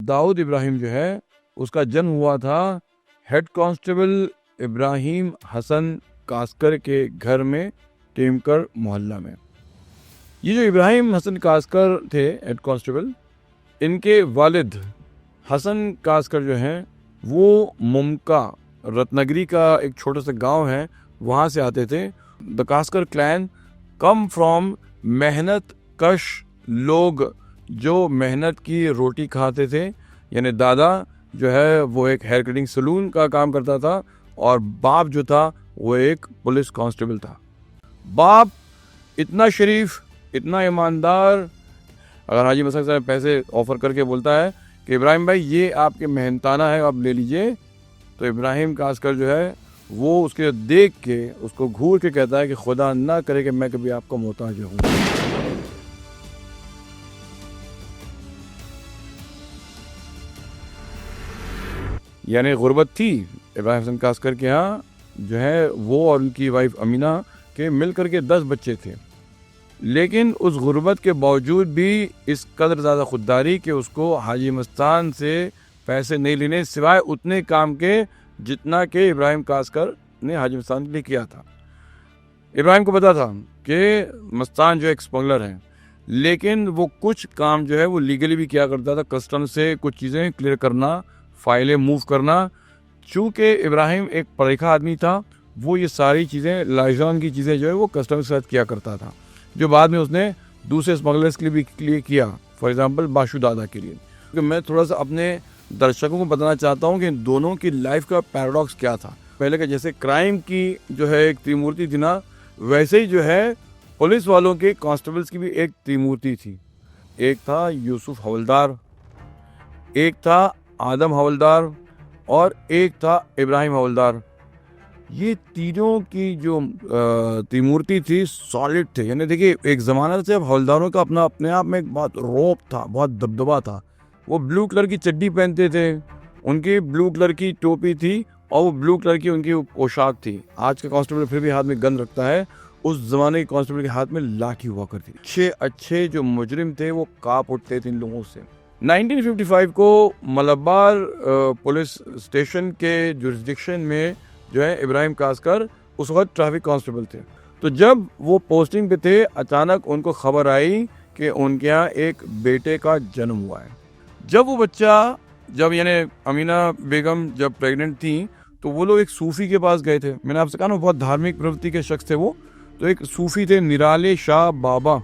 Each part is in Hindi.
दाऊद इब्राहिम जो है उसका जन्म हुआ था हेड कांस्टेबल इब्राहिम हसन कास्कर के घर में, टेमकर मोहल्ला में। ये जो इब्राहिम हसन कास्कर थे हेड कांस्टेबल, इनके वालिद हसन कास्कर जो हैं वो मुमका रत्नागिरी का एक छोटा सा गांव है, वहाँ से आते थे। The Kaskar clan come from मेहनत कश लोग जो मेहनत की रोटी खाते थे। यानी दादा जो है वो एक हेयर कटिंग सलून का काम करता था और बाप जो था वो एक पुलिस कांस्टेबल था। बाप इतना शरीफ, इतना ईमानदार, अगर हाजी मसक साहब पैसे ऑफर करके बोलता है कि इब्राहिम भाई ये आपके मेहनताना है, आप ले लीजिए, तो इब्राहिम कास्कर जो है वो उसके देख के उसको घूर के कहता है कि खुदा ना करे कि मैं कभी आपका मोहताज हूँ। यानी गुर्बत थी इब्राहिम हसन कास्कर के यहाँ जो है, वो और उनकी वाइफ अमीना के मिल करके 10 बच्चे थे। लेकिन उस गुर्बत के बावजूद भी इस कदर ज़्यादा खुददारी कि उसको हाजी मस्तान से पैसे नहीं लेने सिवाय उतने काम के जितना कि इब्राहिम कास्कर ने हाजी मस्तान के लिए किया था। इब्राहिम को पता था कि मस्तान जो एक स्मगलर है, लेकिन वो कुछ काम जो है वो लीगली भी किया करता था, कस्टम से कुछ चीज़ें क्लियर करना, फाइलें मूव करना। चूँकि इब्राहिम एक पढ़ा आदमी था, वो ये सारी चीज़ें लाइजान की चीज़ें जो है वो कस्टम के साथ किया करता था, जो बाद में उसने दूसरे स्मगलर्स के लिए किया, फॉर एग्जांपल बाशु दादा के लिए। क्योंकि मैं थोड़ा सा अपने दर्शकों को बताना चाहता हूँ कि इन दोनों की लाइफ का पैराडॉक्स क्या था। पहले का जैसे क्राइम की जो है एक त्रिमूर्ति थी ना, वैसे ही जो है पुलिस वालों के कांस्टेबल्स की भी एक त्रिमूर्ति थी। एक था यूसुफ हवलदार, एक था आदम हवलदार और एक था इब्राहिम हवलदार। ये तीनों की जो त्रिमूर्ति थी सॉलिड थे। यानी देखिए एक ज़माना से हवलदारों का अपने आप में एक बहुत रौब था, बहुत दबदबा था। वो ब्लू कलर की चड्डी पहनते थे, उनकी ब्लू कलर की टोपी थी और वो ब्लू कलर की उनकी पोशाक थी। आज का कांस्टेबल फिर भी हाथ में गन रखता है, उस जमाने के कांस्टेबल के हाथ में लाठी हुआ करती। अच्छे जो मुजरिम थे वो कांप उठते थे इन लोगों से। 1955 को मलबार पुलिस स्टेशन के जुरिस्डिक्शन में जो है इब्राहिम कास्कर उस वक्त ट्रैफिक कांस्टेबल थे। तो जब वो पोस्टिंग पे थे, अचानक उनको खबर आई कि उनके यहाँ एक बेटे का जन्म हुआ है। जब वो बच्चा यानी अमीना बेगम जब प्रेग्नेंट थी, तो वो लोग एक सूफी के पास गए थे। मैंने आपसे कहा ना बहुत धार्मिक प्रवृत्ति के शख्स थे वो। तो एक सूफी थे निराले शाह बाबा।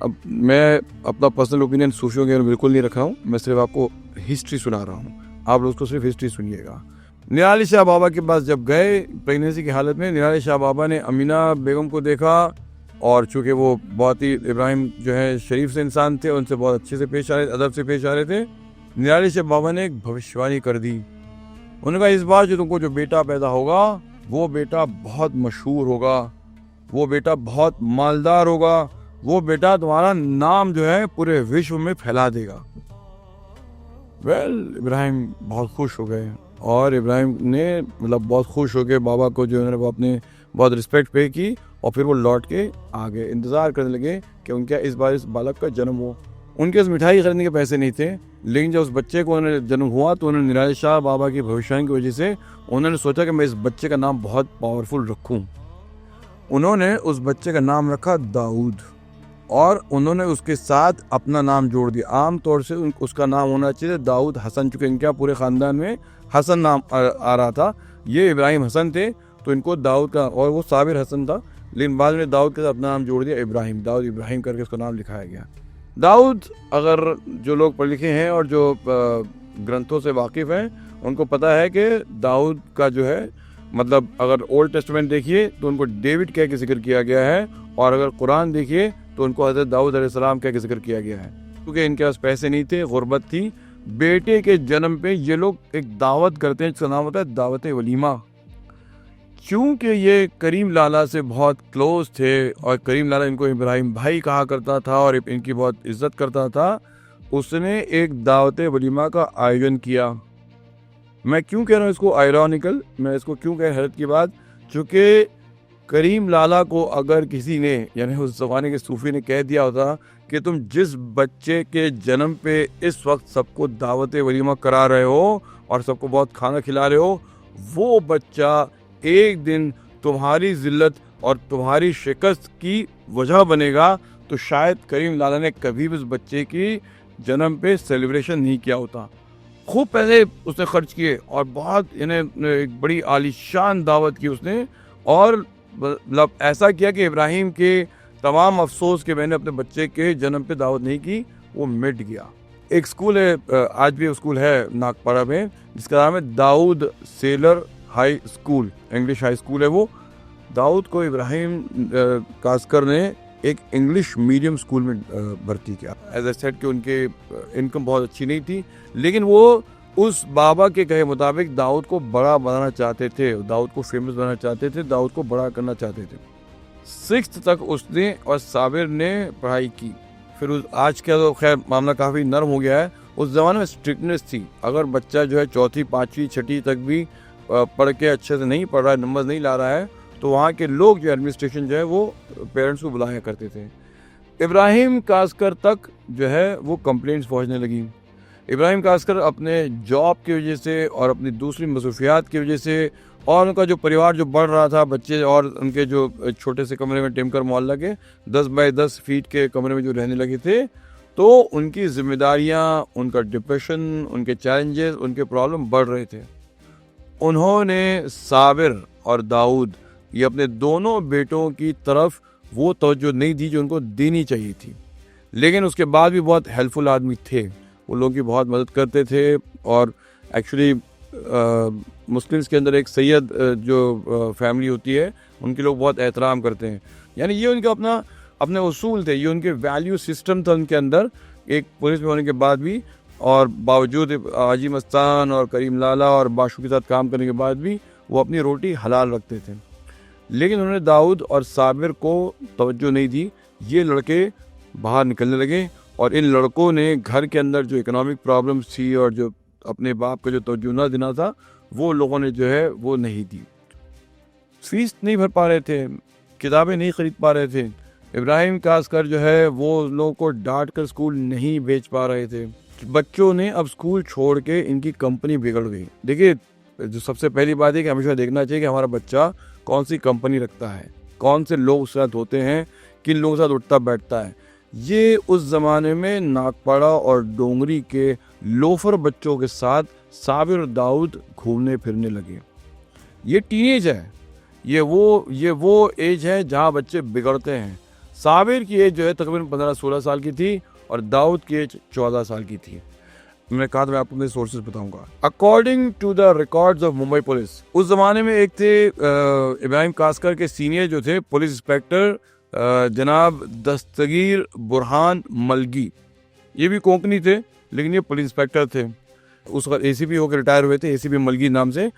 अब मैं अपना पर्सनल ओपिनियन सूफियों के बिल्कुल नहीं रखा हूँ, मैं सिर्फ आपको हिस्ट्री सुना रहा हूँ, आप लोग को सिर्फ हिस्ट्री सुनिएगा। निराले शाह बाबा के पास जब गए प्रेगनेंसी की हालत में, निराले शाह बाबा ने अमीना बेगम को देखा और चूँकि वो बहुत ही इब्राहिम जो है शरीफ से इंसान थे, उनसे बहुत अच्छे से पेश आ रहे, अदब से पेश आ रहे थे। निराले शाह बाबा ने एक भविष्यवाणी कर दी। उन्होंने कहा इस बार जो तुमको जो बेटा पैदा होगा वो बेटा बहुत मशहूर होगा, वो बेटा बहुत मालदार होगा, वो बेटा तुम्हारा नाम जो है पूरे विश्व में फैला देगा। इब्राहिम बहुत खुश हो गए और इब्राहिम ने मतलब बहुत खुश हो गए बाबा को जो उन्होंने अपने बहुत रिस्पेक्ट पे की और फिर वो लौट के आ गए। इंतज़ार करने लगे कि उनके इस बार इस बालक का जन्म हो। उनके पास मिठाई खरीदने के पैसे नहीं थे, लेकिन जब उस बच्चे को उन्होंने जन्म हुआ तो उन्होंने निराले शाह बाबा की भविष्यवाणी की वजह से उन्होंने सोचा कि मैं इस बच्चे का नाम बहुत पावरफुल रखूँ। उन्होंने उस बच्चे का नाम रखा दाऊद और उन्होंने उसके साथ अपना नाम जोड़ दिया। आम तौर से उसका नाम होना चाहिए दाऊद हसन, चूँकि इनके पूरे ख़ानदान में हसन नाम आ रहा था। ये इब्राहिम हसन थे तो इनको दाऊद का, और वो साबिर हसन था, लेकिन बाद में दाऊद के साथ अपना नाम जोड़ दिया इब्राहिम, दाऊद इब्राहिम करके उसका नाम लिखाया गया। दाऊद, अगर जो लोग पढ़े लिखे हैं और जो ग्रंथों से वाकिफ़ हैं उनको पता है कि दाऊद का जो है मतलब अगर ओल्ड टेस्टामेंट देखिए तो उनको डेविड कह के जिक्र किया गया है, और अगर कुरान देखिए तो उनको हज़रत दाऊद अलैहिस्सलाम कह के जिक्र किया गया है। क्योंकि इनके पास पैसे नहीं थे, गुर्बत थी। बेटे के जन्म पे ये लोग एक दावत करते हैं जिसका नाम होता है दावत वलीमा। क्योंकि ये करीम लाला से बहुत क्लोज थे और करीम लाला इनको इब्राहिम भाई कहा करता था और इनकी बहुत इज्जत करता था, उसने एक दावत वलीमा का आयोजन किया। मैं क्यों कह रहा हूँ इसको आयरॉनिकल, मैं इसको क्यों कह हैरत की बात, चूँकि करीम लाला को अगर किसी ने यानी उस ज़माने के सूफ़ी ने कह दिया होता कि तुम जिस बच्चे के जन्म पे इस वक्त सबको दावत वलीमा करा रहे हो और सबको बहुत खाना खिला रहे हो, वो बच्चा एक दिन तुम्हारी जिल्लत और तुम्हारी शिकस्त की वजह बनेगा, तो शायद करीम लाला ने कभी भी उस बच्चे की जन्म पे सेलिब्रेशन नहीं किया होता। खूब पैसे उसने खर्च किए और बहुत एक बड़ी आलीशान दावत की उसने, और मतलब ऐसा किया कि इब्राहिम के तमाम अफसोस कि मैंने अपने बच्चे के जन्म पे दावत नहीं की, वो मिट गया। एक स्कूल है, आज भी स्कूल है नागपाड़ा में, जिसका नाम है Dawood Sailor high school, English high school है वो। दाऊद को इब्राहिम कास्कर ने एक इंग्लिश मीडियम स्कूल में भर्ती किया। एज ए सेड कि उनके इनकम बहुत अच्छी नहीं थी, लेकिन वो उस बाबा के कहे मुताबिक दाऊद को बड़ा बनाना चाहते थे, दाऊद को फेमस बनाना चाहते थे, दाऊद को बड़ा करना चाहते थे। 6th तक उसने और साबिर ने पढ़ाई की। फिर आज का तो खैर मामला काफ़ी नरम हो गया है, उस ज़माने में स्ट्रिक्टनेस थी। अगर बच्चा जो है 4th 5वीं 6ठी तक भी पढ़ के अच्छे से नहीं पढ़ रहा है, नंबर नहीं ला रहा है, तो वहाँ के लोग जो एडमिनिस्ट्रेशन जो है वो पेरेंट्स को बुलाया करते थे। इब्राहिम कास्कर तक जो है वो कंप्लेंट्स पहुँचने लगी। इब्राहिम कास्कर अपने जॉब की वजह से और अपनी दूसरी मसरूफियात की वजह से, और उनका जो परिवार जो बढ़ रहा था, बच्चे और उनके जो छोटे से कमरे में टेमकर मोहल्ला के 10 बाय 10 फीट के कमरे में जो रहने लगे थे, तो उनकी जिम्मेदारियां, उनका डिप्रेशन, उनके चैलेंजेस, उनके प्रॉब्लम बढ़ रहे थे। उन्होंने साबिर और दाऊद, ये अपने दोनों बेटों की तरफ वो तवज्जो नहीं दी जो उनको देनी चाहिए थी, लेकिन उसके बाद भी बहुत हेल्पफुल आदमी थे, वो लोगों की बहुत मदद करते थे। और एक्चुअली मुस्लिम्स के अंदर एक सैयद जो फैमिली होती है, उनके लोग बहुत एहतराम करते हैं, यानी ये उनका अपने उसूल थे, ये उनके वैल्यू सिस्टम था उनके अंदर। एक पुलिस में होने के बाद भी और बावजूद हाजी मस्तान और करीम लाला और बाशु के साथ काम करने के बाद भी वो अपनी रोटी हलाल रखते थे, लेकिन उन्होंने दाऊद और साबिर को तवज्जो नहीं दी। ये लड़के बाहर निकलने लगे और इन लड़कों ने घर के अंदर जो इकोनॉमिक प्रॉब्लम्स थी और जो अपने बाप का जो तवज्जो न देना था, वो लोगों ने जो है वो नहीं दी। फीस नहीं भर पा रहे थे, किताबें नहीं खरीद पा रहे थे। इब्राहिम कास्कर जो है वो लोगों को डांट कर स्कूल नहीं भेज पा रहे थे। बच्चों ने अब स्कूल छोड़ के इनकी कंपनी बिगड़ गई। देखिए, जो सबसे पहली बात है कि हमेशा देखना चाहिए कि हमारा बच्चा कौन सी कंपनी रखता है, कौन से लोग उसके साथ होते हैं, किन लोगों के साथ उठता बैठता है। ये उस ज़माने में नागपाड़ा और डोंगरी के लोफर बच्चों के साथ साबिर और दाऊद घूमने फिरने लगे। ये टीनेज है, ये वो एज है जहाँ बच्चे बिगड़ते हैं। साबिर की एज जो है तकरीबन 15-16 साल की थी और दाऊद की एज 14 साल की थी। मैंने कहा था मैं आपको अपने सोर्सेज बताऊंगा। According to the records of Mumbai police, उस जमाने में एक थे इब्राहिम कास्कर के सीनियर जो थे पुलिस इंस्पेक्टर जनाब दस्तगीर बुरहान मलगी। ये भी कोंकणी थे, लेकिन ये पुलिस इंस्पेक्टर थे। उस वक्त एसीपी होकर रिटायर हुए थे, एसीपी मलगी नाम से।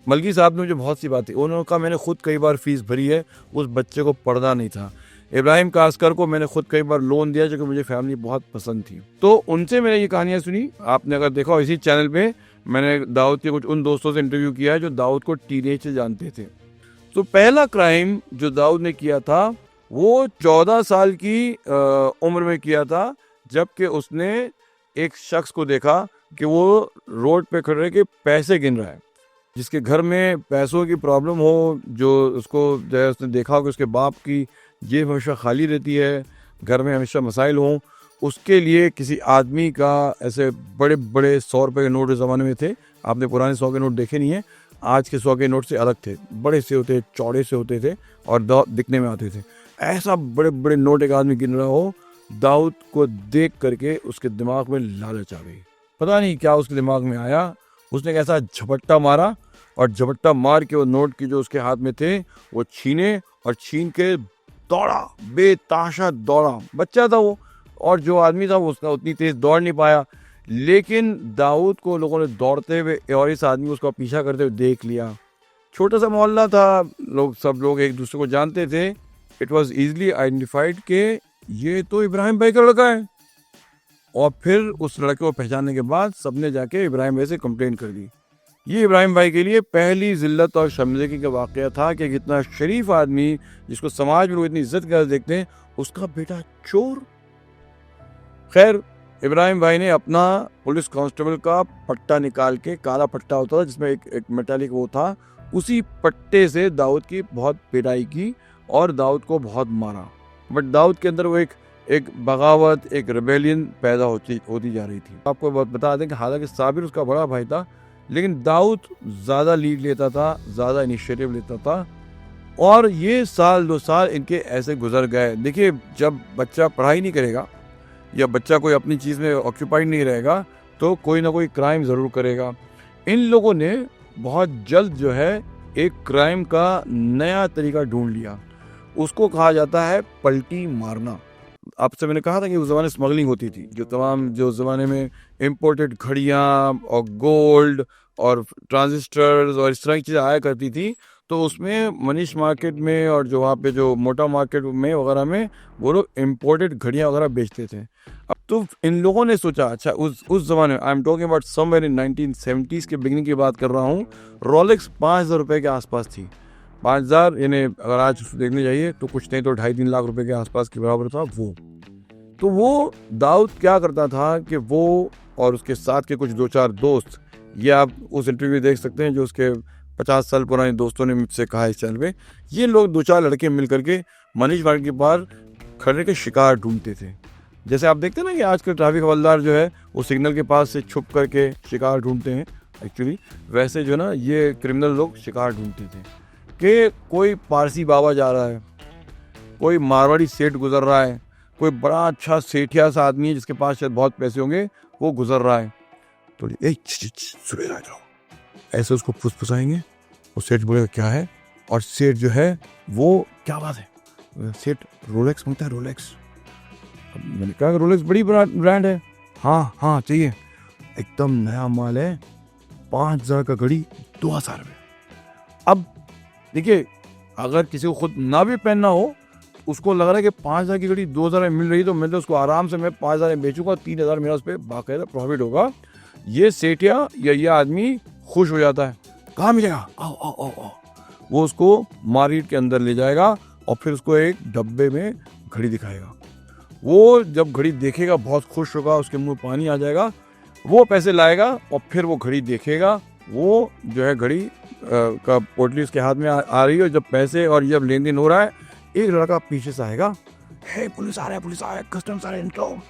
मलगी साहब ने मुझे बहुत सी बातें, उन्होंने कहा मैंने खुद कई बार फीस भरी है, उस बच्चे को पढ़ना नहीं था। इब्राहिम कास्कर को मैंने खुद कई बार लोन दिया, जो कि मुझे फैमिली बहुत पसंद थी। तो उनसे मैंने ये कहानियाँ सुनी। आपने अगर देखा इसी चैनल पे मैंने दाऊद के कुछ उन दोस्तों से इंटरव्यू किया है जो दाऊद को टीनेज से जानते थे। तो पहला क्राइम जो दाऊद ने किया था वो 14 साल की उम्र में किया था, जबकि उसने एक शख्स को देखा कि वो रोड पे खड़े के पैसे गिन रहा है, जिसके घर में पैसों की प्रॉब्लम हो, जो उसको जो है उसने देखा कि उसके बाप की जेब हमेशा खाली रहती है, घर में हमेशा मसाइल हों। उसके लिए किसी आदमी का ऐसे बड़े बड़े 100 रुपये के नोट उस ज़माने में थे। आपने पुराने 100 के नोट देखे नहीं है, आज के 100 के नोट से अलग थे, बड़े से होते, चौड़े से होते थे और दिखने में आते थे। ऐसा बड़े बड़े नोट एक आदमी गिन रहा हो, दाऊद को देख करके उसके दिमाग में लालच आ गई। पता नहीं क्या उसके दिमाग में आया, उसने एक ऐसा झपट्टा मारा और झपट्टा मार के वो नोट की जो उसके हाथ में थे वो छीने और छीन के दौड़ा, बेताशा दौड़ा। बच्चा था वो, और जो आदमी था वो उसका उतनी तेज दौड़ नहीं पाया, लेकिन दाऊद को लोगों ने दौड़ते हुए और इस आदमी को उसका पीछा करते हुए देख लिया। छोटा सा मोहल्ला था, सब लोग एक दूसरे को जानते थे। इट वॉज ईजिली आइडेंटिफाइड कि ये तो इब्राहिम भाई का लड़का है। और फिर उस लड़के को पहचानने के बाद सबने जाके इब्राहिम भाई से कंप्लेन कर दी। ये इब्राहिम भाई के लिए पहली जिल्लत और शर्मिंदगी का वाक़या था कि कितना शरीफ आदमी, जिसको समाज में लोग इतनी इज्जत कर देखते हैं, उसका बेटा चोर। खैर इब्राहिम भाई ने अपना पुलिस कांस्टेबल का पट्टा निकाल के, काला पट्टा होता था जिसमें एक मेटालिक वो था, उसी पट्टे से दाऊद की बहुत पिटाई की और दाऊद को बहुत मारा। बट दाऊद के अंदर वो एक बगावत, एक रेबेलियन पैदा होती जा रही थी। आपको बता दें कि हालांकि साबिर उसका बड़ा भाई था, लेकिन दाऊद ज़्यादा लीड लेता था, ज़्यादा इनिशिएटिव लेता था। और ये साल 2 साल इनके ऐसे गुजर गए। देखिए, जब बच्चा पढ़ाई नहीं करेगा या बच्चा कोई अपनी चीज़ में ऑक्यूपाइड नहीं रहेगा तो कोई ना कोई क्राइम ज़रूर करेगा। इन लोगों ने बहुत जल्द जो है एक क्राइम का नया तरीका ढूंढ लिया। उसको कहा जाता है पलटी मारना। आपसे मैंने कहा था कि उस ज़माने स्मगलिंग होती थी, जो ज़माने में इम्पोर्टेड घड़ियाँ और गोल्ड और ट्रांजिस्टर्स और इस तरह की चीज़ें आया करती थी, तो उसमें मनीष मार्केट में और जो वहाँ पे जो मोटा मार्केट में वगैरह में वो लोग इम्पोर्टेड घड़ियाँ वगैरह बेचते थे। अब तो इन लोगों ने सोचा, अच्छा उस ज़माने, I am talking about somewhere in 1970s के बिगिनिंग की बात कर रहा हूँ, रोलेक्स 5,000 रुपये के आसपास थी। 5,000 यानी अगर आज देखने जाइए तो कुछ नहीं तो 2.5-3 लाख रुपए के आसपास के बराबर था वो। तो वो दाऊद क्या करता था कि वो और उसके साथ के कुछ 2-4 दोस्त, ये आप उस इंटरव्यू देख सकते हैं जो उसके 50 साल पुराने दोस्तों ने मुझसे कहा इस चैनल पे, ये लोग 2-4 लड़के मिल करके मनीष मार्केट के बाहर खड़े के शिकार ढूंढते थे। जैसे आप देखते हैं ना कि आजकल ट्रैफिक हवलदार जो है वो सिग्नल के पास से छुप करके शिकार ढूंढते हैं, एक्चुअली वैसे जो ना ये क्रिमिनल लोग शिकार ढूंढते थे कि कोई पारसी बाबा जा रहा है, कोई मारवाड़ी सेठ गुजर रहा है, कोई बड़ा अच्छा सेठिया सा आदमी है जिसके पास शायद बहुत पैसे होंगे, वो गुजर रहा है, तो ऐसे उसको फुसफुसाएंगे। और सेठ बोलेगा क्या है, और सेठ जो है वो क्या बात है, सेठ रोलेक्स मांगता है, रोलेक्स। मैंने कहा रोलेक्स बड़ी ब्रांड है, हाँ चाहिए, एकदम नया माल है, 5,000 का घड़ी 2,000 में। अब देखिए, अगर किसी को खुद ना भी पहनना हो, उसको लग रहा है कि 5,000 की घड़ी 2,000 में मिल रही, तो मैं तो उसको आराम से मैं 5,000 में बेचूंगा, 3,000 मेरा उस पर बाकायदा प्रॉफिट होगा। ये सेठिया या ये आदमी खुश हो जाता है, कहाँ मिलेगा, आओ। वो उसको मार्केट के अंदर ले जाएगा और फिर उसको एक डब्बे में घड़ी दिखाएगा। वो जब घड़ी देखेगा बहुत खुश होगा, उसके मुंह पानी आ जाएगा, वो पैसे लाएगा और फिर वो घड़ी देखेगा, वो जो है घड़ी का पोटली उसके हाथ में आ रही है। जब पैसे और जब लेन देन हो रहा है, एक लड़का पीछे से आएगा, हे पुलिस आ रहा है, कस्टम्स आ रहे हैं।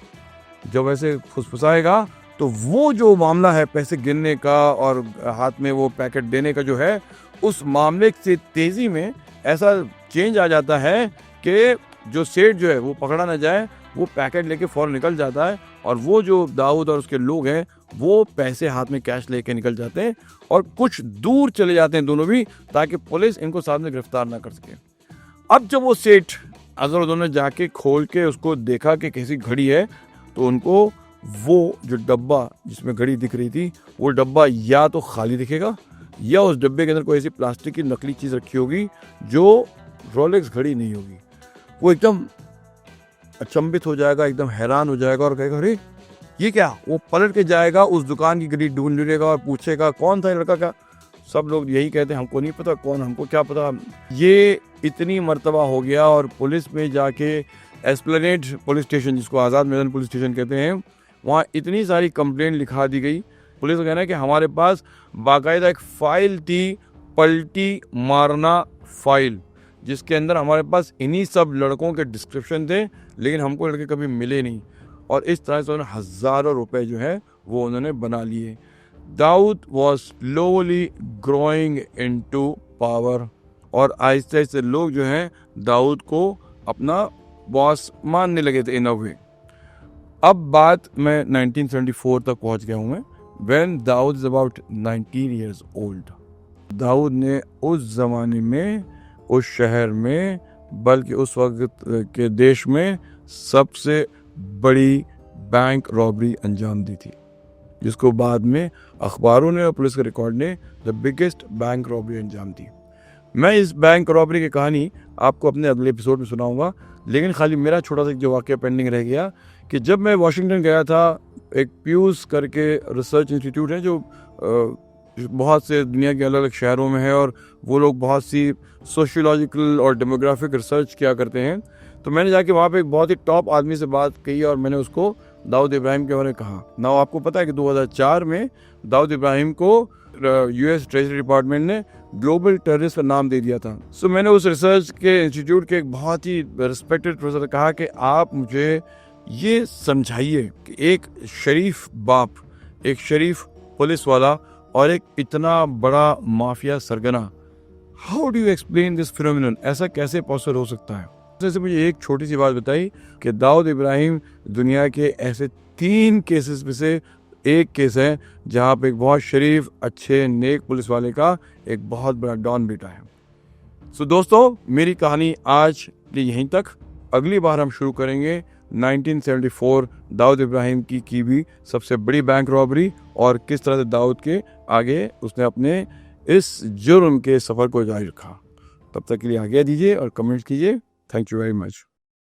जब ऐसे फुसफुसाएगा तो वो जो मामला है पैसे गिनने का और हाथ में वो पैकेट देने का जो है, उस मामले से तेजी में ऐसा चेंज आ जाता है कि जो सेठ जो है वो पकड़ा ना जाए, वो पैकेट लेके फौरन निकल जाता है और वो जो दाऊद और उसके लोग हैं वो पैसे हाथ में कैश लेके निकल जाते हैं और कुछ दूर चले जाते हैं दोनों भी, ताकि पुलिस इनको साथ में गिरफ्तार ना कर सके। अब जब वो सेठ अगर उन्होंने जाके खोल के उसको देखा कि कैसी घड़ी है, तो उनको वो जो डब्बा जिसमें घड़ी दिख रही थी, वो डब्बा या तो खाली दिखेगा या उस डब्बे के अंदर कोई ऐसी प्लास्टिक की नकली चीज़ रखी होगी जो रोलेक्स घड़ी नहीं होगी। वो एकदम अचंभित हो जाएगा, एकदम हैरान हो जाएगा और कहेगा अरे ये क्या। वो पलट के जाएगा, उस दुकान की घड़ी ढूंढ लेगा और पूछेगा कौन था लड़का का। सब लोग यही कहते हैं हमको नहीं पता कौन, हमको क्या पता। ये इतनी मर्तबा हो गया और पुलिस में जाके एस्प्लेनेड पुलिस स्टेशन, जिसको आज़ाद मैदान पुलिस स्टेशन कहते हैं, वहाँ इतनी सारी कंप्लेंट लिखा दी गई। पुलिस का कहना है कि हमारे पास बाकायदा एक फ़ाइल थी, पलटी मारना फाइल, जिसके अंदर हमारे पास इन्हीं सब लड़कों के डिस्क्रिप्शन थे, लेकिन हमको लड़के कभी मिले नहीं। और इस तरह से उन्होंने हज़ारों रुपए जो है वो उन्होंने बना लिए। Dawood was slowly growing into power, और आहिस्ते आहिस्ते लोग जो हैं दाऊद को अपना बॉस मानने लगे थे इन अ वे। अब बात मैं 1974 तक पहुंच गया हूं मैं, when Dawood is about 19 years old। Dawood ने उस ज़माने में, उस शहर में, बल्कि उस वक्त के देश में सबसे बड़ी बैंक रॉबरी अंजाम दी थी, जिसको बाद में अखबारों ने और पुलिस के रिकॉर्ड ने द बिगेस्ट बैंक रॉबरी अंजाम दी। मैं इस बैंक रॉबरी की कहानी आपको अपने अगले एपिसोड में सुनाऊंगा, लेकिन खाली मेरा छोटा सा जो वाक़या पेंडिंग रह गया कि जब मैं वाशिंगटन गया था, एक प्यूस करके रिसर्च इंस्टीट्यूट है जो बहुत से दुनिया के अलग अलग शहरों में है, और वो लोग बहुत सी सोशियोलॉजिकल और डेमोग्राफिक रिसर्च किया करते हैं। तो मैंने जाके वहाँ पे एक बहुत ही टॉप आदमी से बात की और मैंने उसको दाऊद इब्राहिम के बारे में कहा। ना आपको पता है कि 2004 में दाऊद इब्राहिम को यूएस ट्रेजरी डिपार्टमेंट ने ग्लोबल टेररिस्ट का नाम दे दिया था। सो मैंने उस रिसर्च के इंस्टीट्यूट के एक बहुत ही रिस्पेक्टेड प्रोफेसर से कहा कि आप मुझे ये समझाइए कि एक शरीफ बाप, एक शरीफ पुलिस वाला और एक इतना बड़ा माफिया सरगना, how do you explain this phenomenon, ऐसा कैसे पॉसिबल हो सकता है। जैसे मुझे एक छोटी सी बात बताई कि दाऊद इब्राहिम दुनिया के ऐसे 3 केसेस में से एक केस है जहाँ पे एक बहुत शरीफ, अच्छे, नेक पुलिस वाले का एक बहुत बड़ा डॉन बेटा है। सो दोस्तों, मेरी कहानी आज यहीं तक। अगली बार हम शुरू करेंगे 1974 दाऊद इब्राहिम की भी सबसे बड़ी बैंक रॉबरी और किस तरह से दाऊद के आगे उसने अपने इस जुर्म के सफ़र को जारी रखा। तब तक के लिए आज्ञा दीजिए और कमेंट कीजिए। Thank you very much.